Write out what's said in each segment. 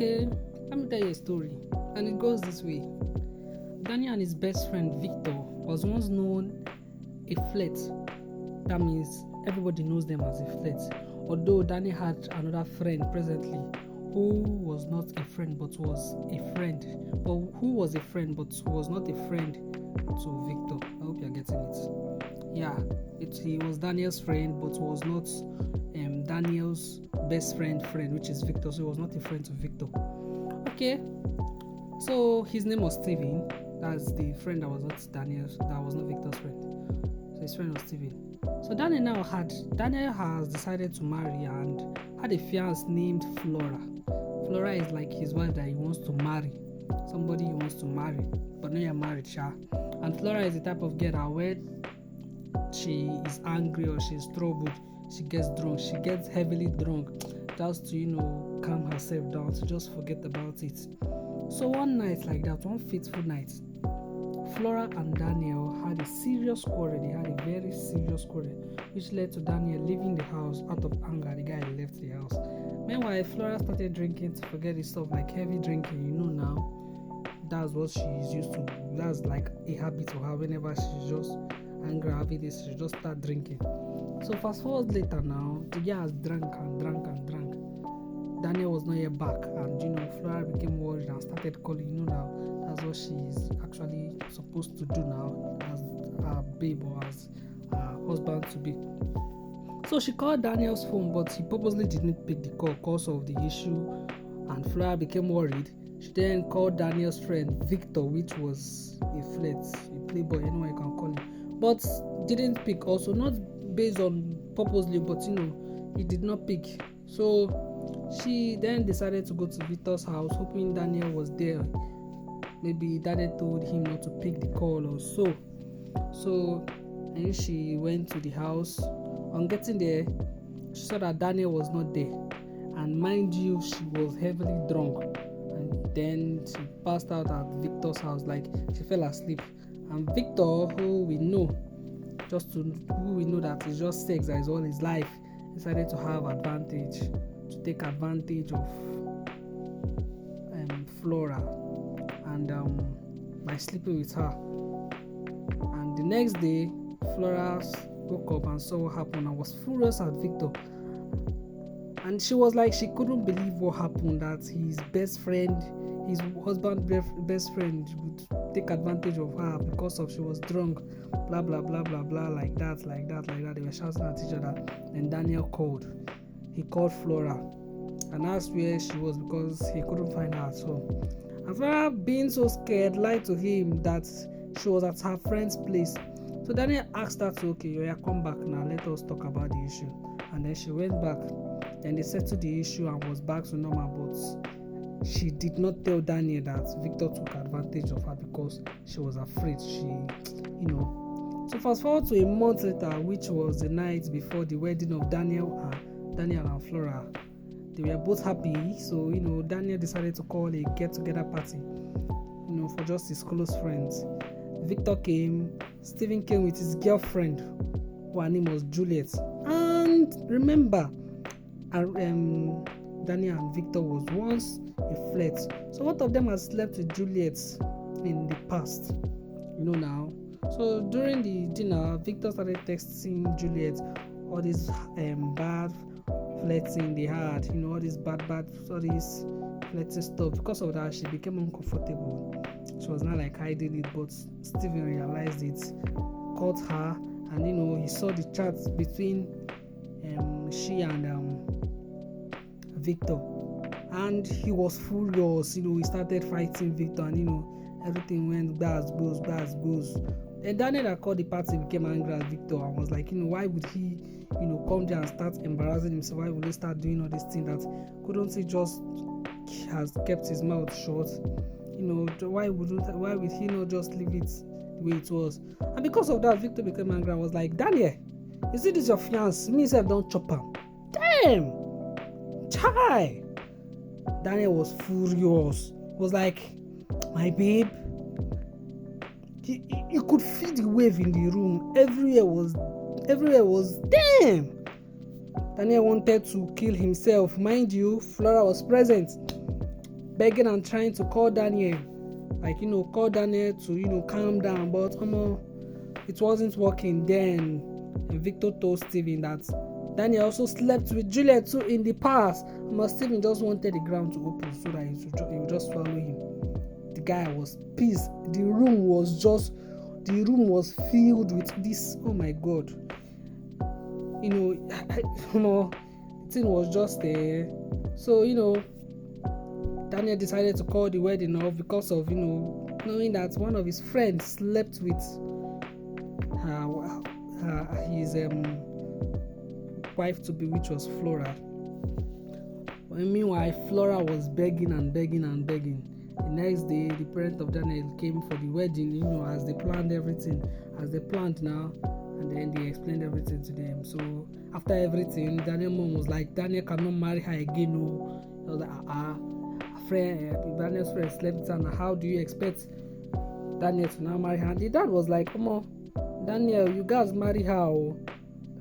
Okay, let me tell you a story. And it goes this way. Daniel and his best friend Victor was once known a flirt. That means everybody knows them as a flirt. Although Daniel had another friend presently who was not a friend but was a friend. But who was a friend but was not a friend to Victor. I hope you're getting it. Yeah, he was Daniel's friend but was not Daniel's best friend, which is Victor. So he was not a friend to Victor. Okay, so his name was Steven. That's the friend that was not Daniel's, that was not Victor's friend. So his friend was Steven. So Daniel has decided to marry and had a fiancée named Flora. Flora is like his wife that he wants to marry. Somebody he wants to marry, but not yet married, sha. And Flora is the type of girl that when she is angry or she's troubled, she gets drunk. She gets heavily drunk just to, calm herself down, to just forget about it. So one night like that, one fateful night, Flora and Daniel had a serious quarrel. They had a very serious quarrel, which led to Daniel leaving the house out of anger. The guy left the house. Meanwhile, Flora started drinking to forget his stuff, like heavy drinking. Now, that's what she's used to. That's like a habit of her. Whenever she's just angry, having this, she just start drinking. So fast forward later now, the guy has drank and drank and drank. Daniel was not yet back, and Flora became worried and started calling. Now that's what she's actually supposed to do now as her babe or as her husband to be. So she called Daniel's phone, but he purposely didn't pick the call because of the issue, and Flora became worried. She then called Daniel's friend Victor, which was a flirt, a playboy, anyone you can call him, but didn't pick. Also, not based on purposely, but he did not pick. So she then decided to go to Victor's house, hoping Daniel was there. Maybe Daniel told him not to pick the call or so. So and she went to the house. On getting there, she saw that Daniel was not there. And mind you, she was heavily drunk. And then she passed out at Victor's house, like she fell asleep. And Victor, who we know that it's just sex, that is all his life, decided to take advantage of Flora and by sleeping with her. And the next day, Flora woke up and saw what happened and was furious at Victor. And she was like, she couldn't believe what happened, that his best friend, his husband's best friend, would take advantage of her because she was drunk, blah blah blah blah blah, like that. They were shouting at each other. Then Daniel called. He called Flora and asked where she was because he couldn't find her at home. And Flora, being so scared, lied to him that she was at her friend's place. So Daniel asked her to, okay, come back now, let us talk about the issue. And then she went back and they settled the issue and was back to normal, but she did not tell Daniel that Victor took advantage of her because she was afraid. So fast forward to a month later, which was the night before the wedding of Daniel and Flora. They were both happy, so Daniel decided to call a get-together party, for just his close friends. Victor came, Steven came with his girlfriend, who her name was Juliet. And remember, Daniel and Victor was once a flirt. So both of them had slept with Juliet in the past, now. So during the dinner, Victor started texting Juliet all these bad flirting they had, all this all this flirting stuff. Because of that, she became uncomfortable. She was not like hiding it, but Steven realized it, caught her, and he saw the chats between she and Victor, and he was furious. He started fighting Victor, and everything went baz goes. And Daniel that called the party became angry at Victor and was like, why would he, come there and start embarrassing himself? Why would he start doing all this thing that couldn't he just has kept his mouth shut? Why would he not just leave it the way it was? And because of that, Victor became angry and was like, Daniel, you see this your fiancé? Me self don't chop am. Damn, chai. Daniel was furious. Was like, my babe. You could feel the wave in the room. Everywhere was damn. Daniel wanted to kill himself. Mind you, Flora was present. begging and trying to call Daniel, like, call Daniel to, calm down, but it wasn't working. Then Victor told Stephen that Daniel also slept with Juliet too in the past. Stephen just wanted the ground to open so that he would just swallow him. The guy was pissed. The room was filled with this. Oh my God. The thing was just there. So, Daniel decided to call the wedding off because of, knowing that one of his friends slept with his wife to be, which was Flora. Meanwhile, Flora was begging and begging and begging. The next day, the parents of Daniel came for the wedding, as they planned everything, now, and then they explained everything to them. So after everything, Daniel's mom was like, Daniel cannot marry her again. No, I was like, Daniel's friend slept with her. Now, how do you expect Daniel to now marry her? The dad was like, come on, Daniel, you guys marry her.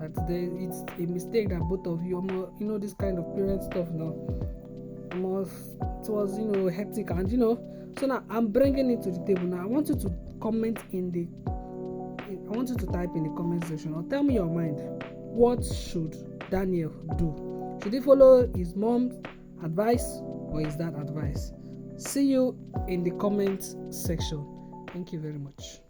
It's a mistake that both of you, this kind of parent stuff now. It was, hectic, and so now I'm bringing it to the table. Now I want you to type in the comment section, or tell me your mind. What should Daniel do? Should he follow his mom's advice or his dad's advice? See you in the comment section. Thank you very much.